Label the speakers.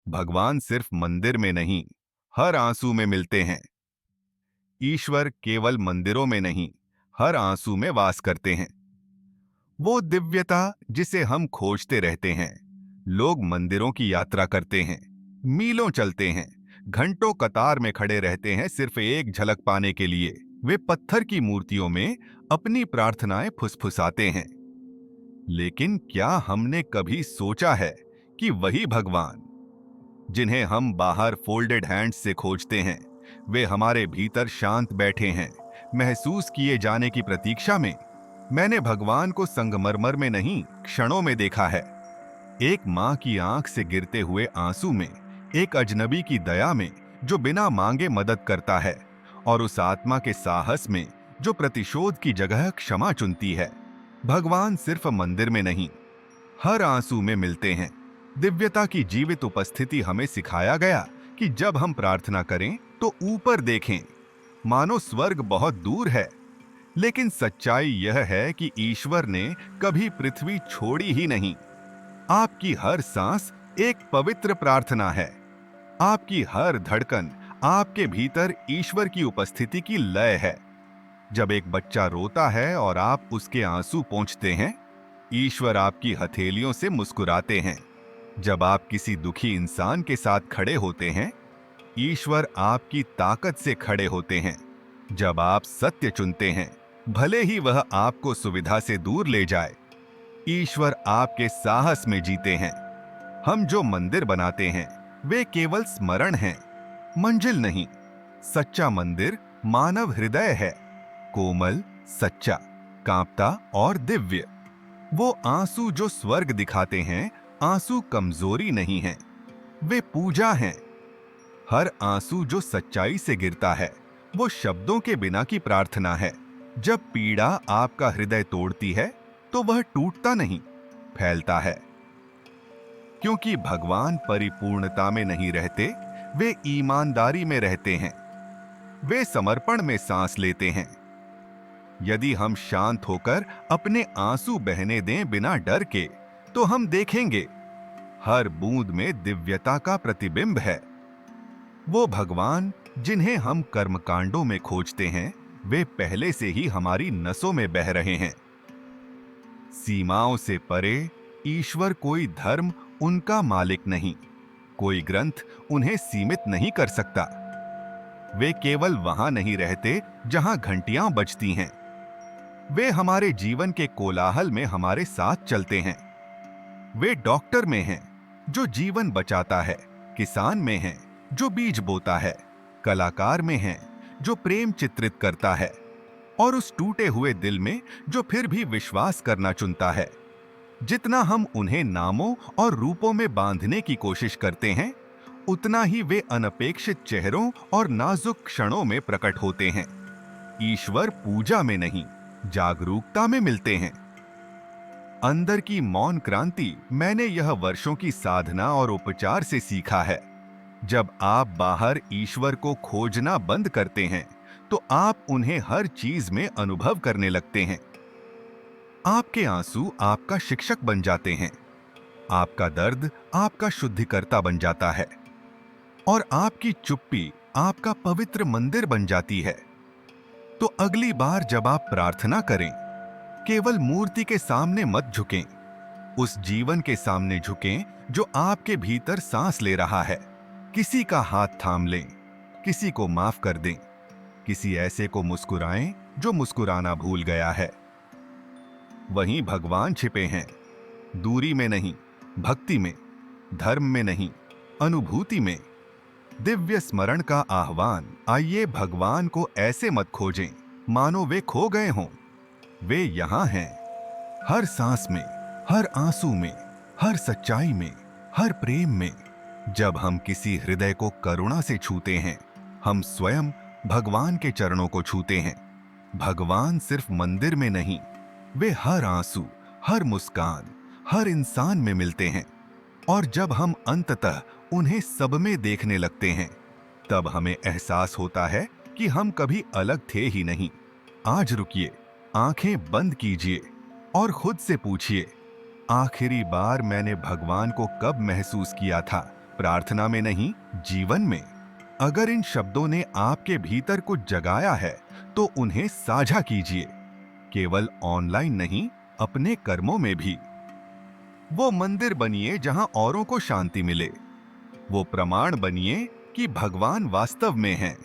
Speaker 1: भगवान सिर्फ मंदिर में नहीं, हर आंसू में मिलते हैं। ईश्वर केवल मंदिरों में नहीं, हर आंसू में वास करते हैं। वो दिव्यता जिसे हम खोजते रहते हैं। लोग मंदिरों की यात्रा करते हैं, मीलों चलते हैं, घंटों कतार में खड़े रहते हैं सिर्फ एक झलक पाने के लिए। वे पत्थर की मूर्तियों में अपनी प्रार्थनाएं फुसफुसाते हैं। लेकिन क्या हमने कभी सोचा है कि वही भगवान जिन्हें हम बाहर फोल्डेड हैंड्स से खोजते हैं, वे हमारे भीतर शांत बैठे हैं, महसूस किए जाने की प्रतीक्षा में। मैंने भगवान को संगमरमर में नहीं, क्षणों में देखा है। एक माँ की आंख से गिरते हुए आंसू में, एक अजनबी की दया में जो बिना मांगे मदद करता है, और उस आत्मा के साहस में जो प्रतिशोध की जगह क्षमा चुनती है। भगवान सिर्फ मंदिर में नहीं, हर आंसू में मिलते हैं। दिव्यता की जीवित उपस्थिति हमें सिखाया गया कि जब हम प्रार्थना करें तो ऊपर देखें, मानो स्वर्ग बहुत दूर है। लेकिन सच्चाई यह है कि ईश्वर ने कभी पृथ्वी छोड़ी ही नहीं। आपकी हर सांस एक पवित्र प्रार्थना है। आपकी हर धड़कन आपके भीतर ईश्वर की उपस्थिति की लय है। जब एक बच्चा रोता है और आप उसके आंसू पोंछते हैं, ईश्वर आपकी हथेलियों से मुस्कुराते हैं। जब आप किसी दुखी इंसान के साथ खड़े होते हैं, ईश्वर आपकी ताकत से खड़े होते हैं। जब आप सत्य चुनते हैं, भले ही वह आपको सुविधा से दूर ले जाए, ईश्वर आपके साहस में जीते हैं। हम जो मंदिर बनाते हैं, वे केवल स्मरण हैं, मंजिल नहीं। सच्चा मंदिर मानव हृदय है, कोमल, सच्चा, कांपता और दिव्य। वो आंसू जो स्वर्ग दिखाते हैं, आंसू कमजोरी नहीं हैं, वे पूजा हैं। हर आंसू जो सच्चाई से गिरता है, वो शब्दों के बिना की प्रार्थना है। जब पीड़ा आपका हृदय तोड़ती है, तो वह टूटता नहीं, फैलता है। क्योंकि भगवान परिपूर्णता में नहीं रहते, वे ईमानदारी में रहते हैं। वे समर्पण में सांस लेते हैं। यदि हम शांत होकर अपने आंसू बहने दें बिना डर के, तो हम देखेंगे हर बूंद में दिव्यता का प्रतिबिंब है। वो भगवान जिन्हें हम कर्मकांडों में खोजते हैं, वे पहले से ही हमारी नसों में बह रहे हैं। सीमाओं से परे ईश्वर कोई धर्म उनका मालिक नहीं, कोई ग्रंथ उन्हें सीमित नहीं कर सकता। वे केवल वहां नहीं रहते जहां घंटियां बजती हैं। वे हमारे जीवन के कोलाहल में हमारे साथ चलते हैं। वे डॉक्टर में हैं जो जीवन बचाता है, किसान में हैं जो बीज बोता है, कलाकार में हैं जो प्रेम चित्रित करता है, और उस टूटे हुए दिल में जो फिर भी विश्वास करना चुनता है। जितना हम उन्हें नामों और रूपों में बांधने की कोशिश करते हैं, उतना ही वे अनपेक्षित चेहरों और नाजुक क्षणों में प्रकट होते हैं। ईश्वर पूजा में नहीं, जागरूकता में मिलते हैं। अंदर की मौन क्रांति मैंने यह वर्षों की साधना और उपचार से सीखा है। जब आप बाहर ईश्वर को खोजना बंद करते हैं, तो आप उन्हें हर चीज में अनुभव करने लगते हैं। आपके आंसू आपका शिक्षक बन जाते हैं, आपका दर्द आपका शुद्धिकर्ता बन जाता है, और आपकी चुप्पी आपका पवित्र मंदिर बन जाती है। तो अगली बार जब आप प्रार्थना करें, केवल मूर्ति के सामने मत झुकें, उस जीवन के सामने झुकें जो आपके भीतर सांस ले रहा है। किसी का हाथ थाम लें, किसी को माफ कर दें, किसी ऐसे को मुस्कुराएं जो मुस्कुराना भूल गया है। वहीं भगवान छिपे हैं, दूरी में नहीं, भक्ति में, धर्म में नहीं, अनुभूति में। दिव्य स्मरण का आह्वान, आइए भगवान को ऐसे मत खोजें मानो वे खो गए हों। वे यहाँ हैं, हर सांस में, हर आंसू में, हर सच्चाई में, हर प्रेम में। जब हम किसी हृदय को करुणा से छूते हैं, हम स्वयं भगवान के चरणों को छूते हैं। भगवान सिर्फ मंदिर में नहीं, वे हर आंसू, हर मुस्कान, हर इंसान में मिलते हैं। और जब हम अंततः उन्हें सब में देखने लगते हैं, तब हमें एहसास होता है कि हम कभी अलग थे ही नहीं। आज रुकिए, आंखें बंद कीजिए और खुद से पूछिए, आखिरी बार मैंने भगवान को कब महसूस किया था प्रार्थना में नहीं, जीवन में। अगर इन शब्दों ने आपके भीतर कुछ जगाया है तो उन्हें साझा कीजिए, केवल ऑनलाइन नहीं, अपने कर्मों में भी। वो मंदिर बनिए जहां औरों को शांति मिले। वो प्रमाण बनिए कि भगवान वास्तव में हैं।